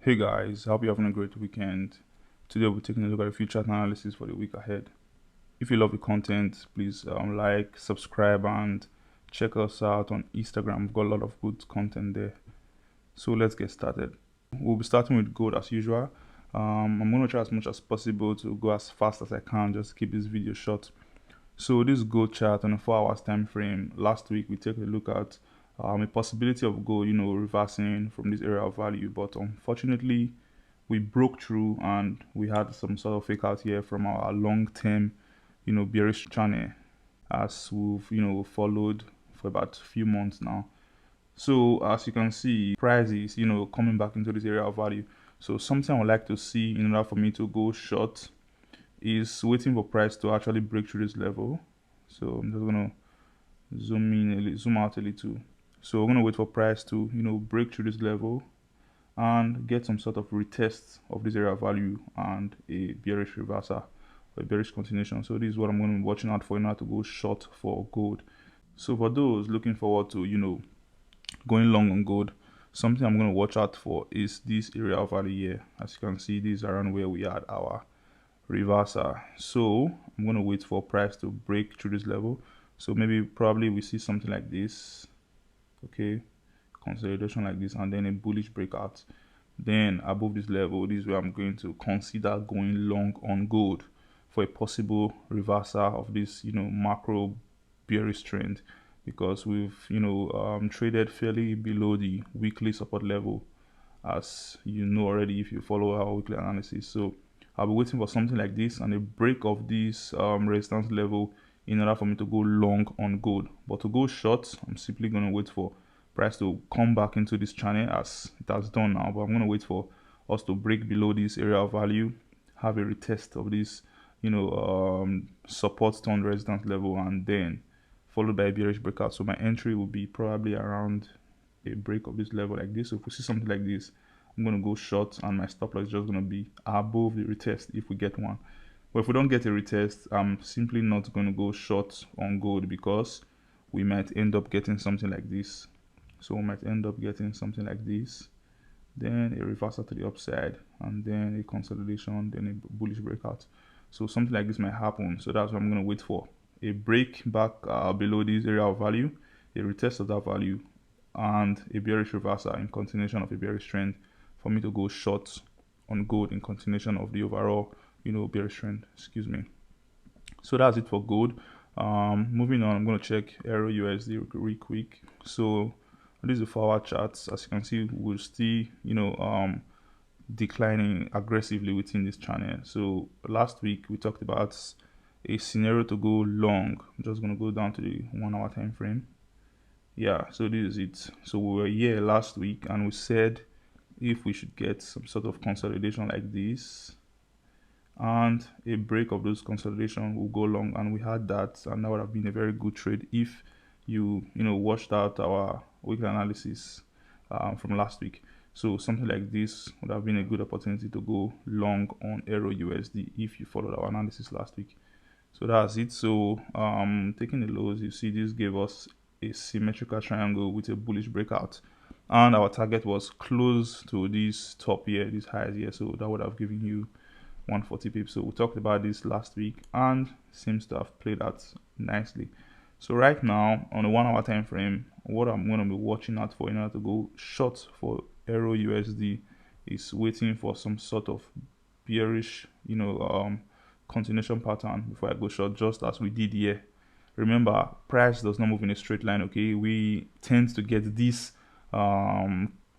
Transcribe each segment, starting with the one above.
Hey guys, hope you're having a great weekend. Today we'll be taking a look at the future analysis for the week ahead. If you love the content, please like, subscribe, and check us out on Instagram. We've got a lot of good content there. So let's get started. We'll be starting with gold as usual. I'm going to try as much as possible to go as fast as I can, just keep this video short. So this gold chart on a 4 hours time frame, last week we took a look at a possibility of gold, reversing from this area of value, but unfortunately we broke through and we had some sort of fake out here from our long-term, bearish channel as we've, followed for about a few months now. So as you can see, price is, coming back into this area of value. So something I would like to see in order for me to go short is waiting for price to actually break through this level. So I'm just gonna zoom out a little. So we're gonna wait for price to break through this level and get some sort of retest of this area of value and a bearish reversal or a bearish continuation. So this is what I'm going to be watching out for in order to go short for gold. So for those looking forward to going long on gold, something I'm going to watch out for is this area of value here. As you can see, this is around where we had our reversal. So I'm going to wait for price to break through this level. So probably we see something like this, okay, consolidation like this, and then a bullish breakout. Then above this level, this is where I'm going to consider going long on gold for a possible reversal of this macro bearish trend, because we've traded fairly below the weekly support level, as you know already if you follow our weekly analysis. So I'll be waiting for something like this and a break of this resistance level in order for me to go long on gold. But to go short, I'm simply going to wait for price to come back into this channel as it has done now. But I'm going to wait for us to break below this area of value, have a retest of this support turned resistance level, and then followed by a bearish breakout. So my entry will be probably around a break of this level like this. So if we see something like this, I'm going to go short, and my stop loss is just going to be above the retest if we get one. But if we don't get a retest, I'm simply not going to go short on gold, because we might end up getting something like this. So we might end up getting something like this, then a reversal to the upside, and then a consolidation, then a bullish breakout. So something like this might happen. So that's what I'm going to wait for. A break back below this area of value, a retest of that value, and a bearish reversal in continuation of a bearish trend for me to go short on gold in continuation of the overall bearish trend. Excuse me. So that's it for gold. Moving on, I'm going to check EUR-USD real quick. So this is the 4 hour charts. As you can see, we're still declining aggressively within this channel. So last week we talked about a scenario to go long. I'm just going to go down to the 1 hour time frame. Yeah, so this is it. So we were here last week and we said if we should get some sort of consolidation like this and a break of those consolidation will go long, and we had that, and that would have been a very good trade if you watched out our weekly analysis from last week. So something like this would have been a good opportunity to go long on EUR-USD if you followed our analysis last week. So that's it. So taking the lows, you see this gave us a symmetrical triangle with a bullish breakout, and our target was close to this top here, this highs here. So that would have given you 140 pips. So we talked about this last week and seems to have played out nicely. So right now on a 1 hour time frame, what I'm going to be watching out for in order to go short for EUR-USD is waiting for some sort of bearish continuation pattern before I go short, just as we did here. Remember, price does not move in a straight line. Okay, we tend to get these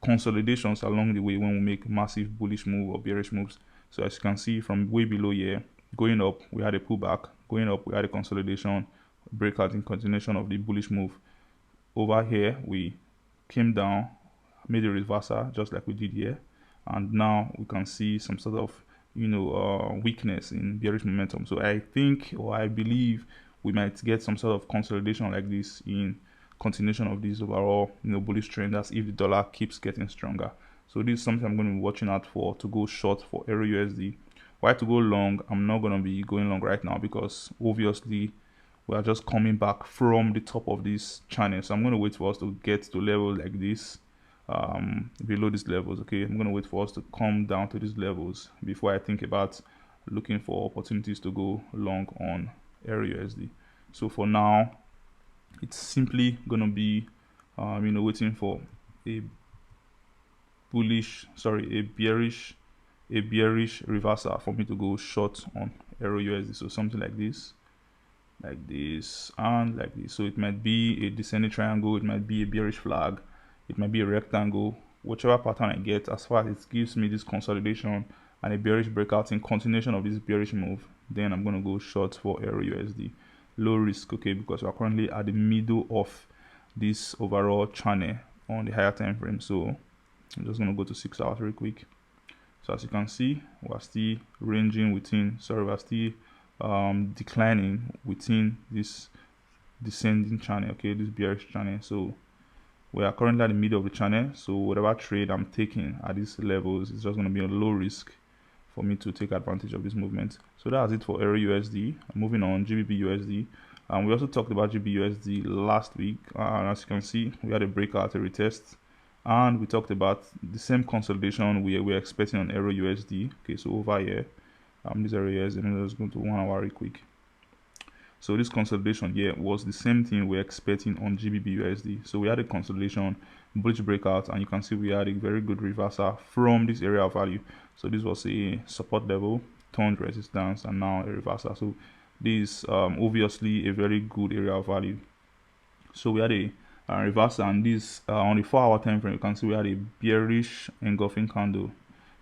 consolidations along the way when we make massive bullish move or bearish moves. So as you can see from way below here, going up we had a pullback, going up we had a consolidation, breakout in continuation of the bullish move. Over here we came down, made a reversal just like we did here, and now we can see some sort of weakness in bearish momentum. So I think, or I believe, we might get some sort of consolidation like this in continuation of this overall bullish trend, as if the dollar keeps getting stronger. So this is something I'm going to be watching out for to go short for EUR-USD. Why to go long? I'm not going to be going long right now because obviously we are just coming back from the top of this channel. So I'm going to wait for us to get to level like this below these levels. Okay, I'm going to wait for us to come down to these levels before I think about looking for opportunities to go long on EUR-USD. So for now, it's simply going to be waiting for a bearish reversal for me to go short on EUR-USD. So something like this, and like this. So it might be a descending triangle, it might be a bearish flag, it might be a rectangle, whichever pattern I get. As far as it gives me this consolidation and a bearish breakout in continuation of this bearish move, then I'm going to go short for EUR-USD. Low risk, okay, because we are currently at the middle of this overall channel on the higher time frame. So I'm just going to go to 6 hours real quick. So as you can see, we're still ranging within, we're still declining within this descending channel, okay, this bearish channel. So we are currently at the middle of the channel, so whatever trade I'm taking at these levels is just going to be a low risk for me to take advantage of this movement. So that's it for EUR-USD. Moving on, GBP-USD. We also talked about GBP-USD last week, and as you can see, we had a breakout, a retest, and we talked about the same consolidation we're expecting on EUR-USD. Okay, so over here, this area is, and let's go to 1 hour real quick. So this consolidation here was the same thing we're expecting on GBP-USD. So we had a consolidation, bullish breakout, and you can see we had a very good reversal from this area of value. So this was a support level, turned resistance, and now a reversal. So this is obviously a very good area of value. So we had a reversal, and this on the 4 hour time frame, you can see we had a bearish engulfing candle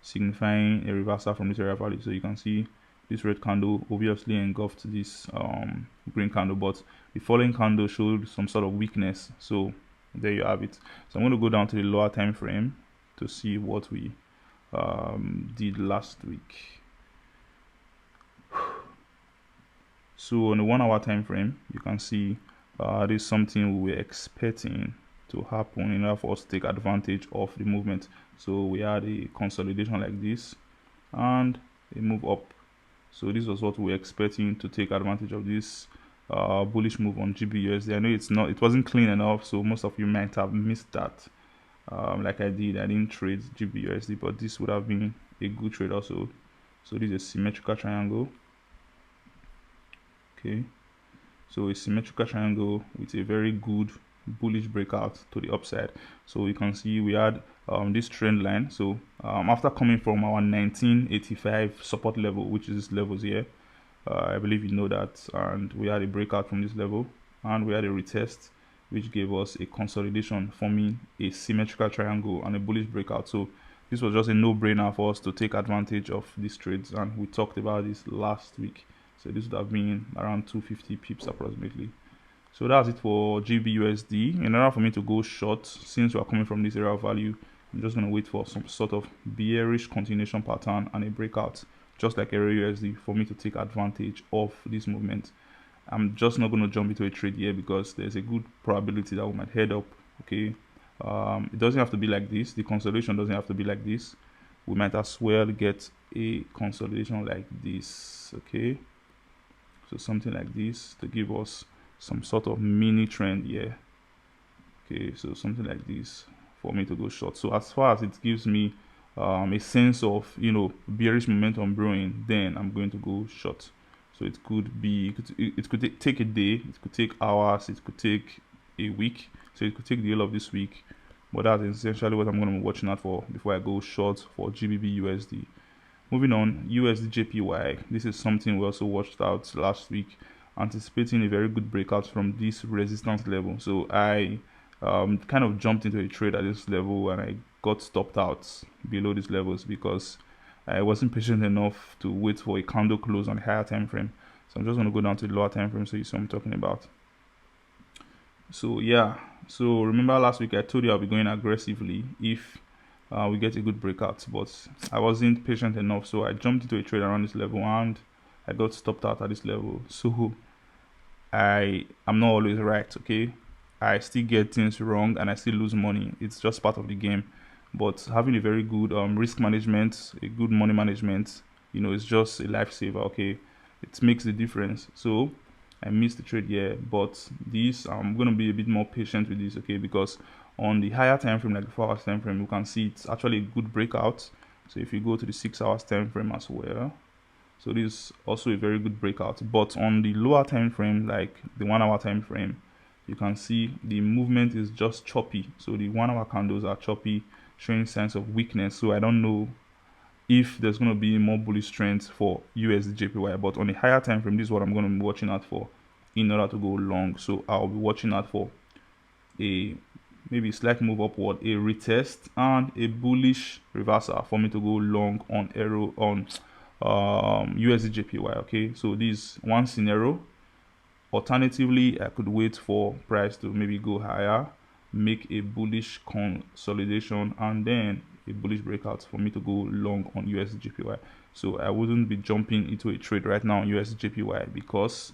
signifying a reversal from this area of value. So you can see this red candle obviously engulfed this green candle, but the following candle showed some sort of weakness. So there you have it. So I'm going to go down to the lower time frame to see what we did last week. So on the 1 hour time frame, you can see this is something we were expecting to happen in order for us to take advantage of the movement. So we had a consolidation like this and a move up. So this was what we were expecting to take advantage of this bullish move on GBP-USD. I know it wasn't clean enough, so most of you might have missed that. Like I did, I didn't trade GBP-USD, but this would have been a good trade also. So this is a symmetrical triangle. Okay, so a symmetrical triangle with a very good bullish breakout to the upside. So you can see we had this trend line. So after coming from our 1985 support level, which is this levels here, I believe you know that, and we had a breakout from this level, and we had a retest which gave us a consolidation, forming a symmetrical triangle and a bullish breakout. So this was just a no-brainer for us to take advantage of these trades, and we talked about this last week. So this would have been around 250 pips approximately. So that's it for GBP-USD. In order for me to go short, since we are coming from this area of value, I'm just going to wait for some sort of bearish continuation pattern and a breakout, just like EUR-USD, for me to take advantage of this movement. I'm just not going to jump into a trade here because there's a good probability that we might head up. Okay, it doesn't have to be like this. The consolidation doesn't have to be like this. We might as well get a consolidation like this. Okay, so something like this to give us some sort of mini trend here. Okay, so something like this for me to go short. So as far as it gives me a sense of, bearish momentum brewing, then I'm going to go short. So it could be, it could take a day, it could take hours, it could take a week, so it could take the whole of this week, but that's essentially what I'm going to be watching out for before I go short for GBP-USD. Moving on, USD-JPY. This is something we also watched out last week, anticipating a very good breakout from this resistance level. So I kind of jumped into a trade at this level, and I got stopped out below these levels because I wasn't patient enough to wait for a candle close on the higher time frame. So I'm just going to go down to the lower time frame so you see what I'm talking about. So yeah, so remember last week I told you I'll be going aggressively if we get a good breakout, but I wasn't patient enough, so I jumped into a trade around this level and I got stopped out at this level. So I'm not always right, okay? I still get things wrong and I still lose money. It's just part of the game. But having a very good risk management, a good money management, it's just a lifesaver, okay? It makes the difference. So I missed the trade here, but this I'm going to be a bit more patient with this, okay? Because On the higher time frame, like the 4 hours time frame, you can see it's actually a good breakout. So if you go to the 6 hours time frame as well, so this is also a very good breakout. But on the lower time frame, like the 1 hour time frame, you can see the movement is just choppy. So the 1 hour candles are choppy, showing signs of weakness. So I don't know if there's going to be more bullish strength for USD-JPY, but on the higher time frame, this is what I'm going to be watching out for in order to go long. So I'll be watching out for a maybe slight move upward, a retest, and a bullish reversal for me to go long on arrow on USD-JPY. Okay, so this is one scenario. Alternatively, I could wait for price to maybe go higher, make a bullish consolidation, and then a bullish breakout for me to go long on USD-JPY. So I wouldn't be jumping into a trade right now on USD-JPY because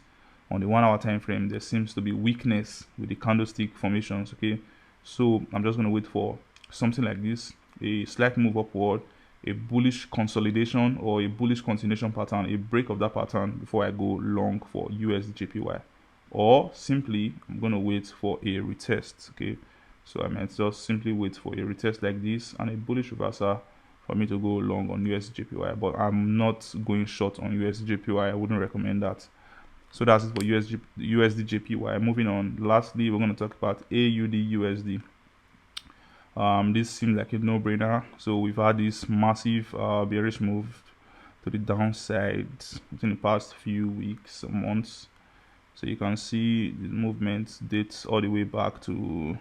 on the 1 hour time frame there seems to be weakness with the candlestick formations. Okay, so I'm just going to wait for something like this, a slight move upward, a bullish consolidation or a bullish continuation pattern, a break of that pattern before I go long for USD-JPY, or simply I'm going to wait for a retest. Okay, so I might just simply wait for a retest like this and a bullish reversal for me to go long on USD-JPY, but I'm not going short on USD-JPY. I wouldn't recommend that. So that's it for USD-JPY. Moving on, lastly we're going to talk about AUD-USD. This seems like a no-brainer. So we've had this massive bearish move to the downside within the past few weeks or months. So you can see the movement dates all the way back to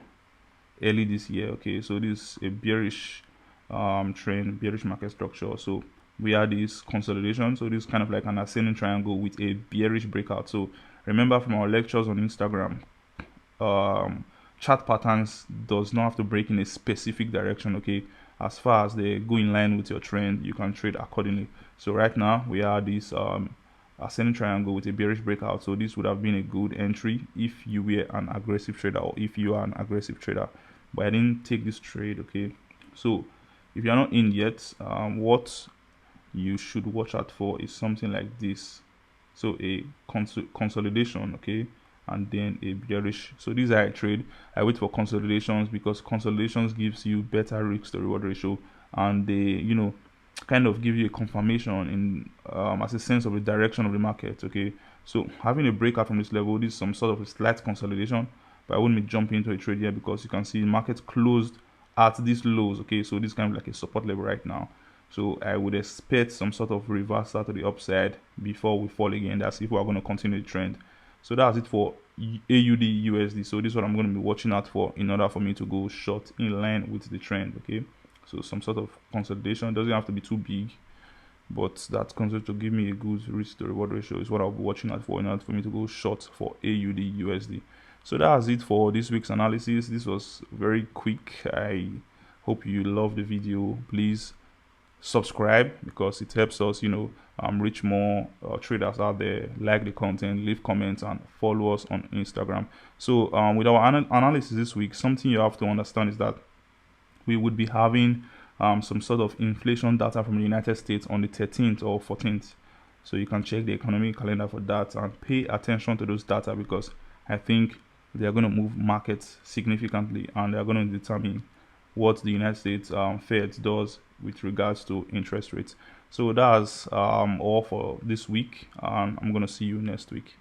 early this year. Okay, so this is a bearish trend, bearish market structure. So we had this consolidation. So this is kind of like an ascending triangle with a bearish breakout. So remember from our lectures on Instagram, chart patterns does not have to break in a specific direction. Okay, as far as they go in line with your trend, you can trade accordingly. So right now we are this ascending triangle with a bearish breakout. So this would have been a good entry if you were an aggressive trader, or if you are an aggressive trader, but I didn't take this trade. Okay, so if you're not in yet, what you should watch out for is something like this. So a consolidation, okay, and then a bearish. So these are I trade. I wait for consolidations because consolidations gives you better risk to reward ratio, and they kind of give you a confirmation in as a sense of the direction of the market. Okay, so having a breakout from this level, this is some sort of a slight consolidation, but I wouldn't be jumping into a trade here because you can see the market closed at these lows. Okay, so this is kind of like a support level right now. So I would expect some sort of reversal to the upside before we fall again. That's if we are going to continue the trend. So that's it for AUD-USD. So this is what I'm going to be watching out for in order for me to go short in line with the trend. Okay, so some sort of consolidation, doesn't have to be too big, but that concept to give me a good risk to reward ratio is what I'll be watching out for in order for me to go short for AUD-USD. So that's it for this week's analysis. This was very quick. I hope you love the video. Please subscribe because it helps us reach more traders out there. Like the content, leave comments, and follow us on Instagram. So with our analysis this week, something you have to understand is that we would be having some sort of inflation data from the United States on the 13th or 14th. So you can check the economic calendar for that and pay attention to those data, because I think they are going to move markets significantly, and they are going to determine what the United States Fed does with regards to interest rates. So that's all for this week, and I'm going to see you next week.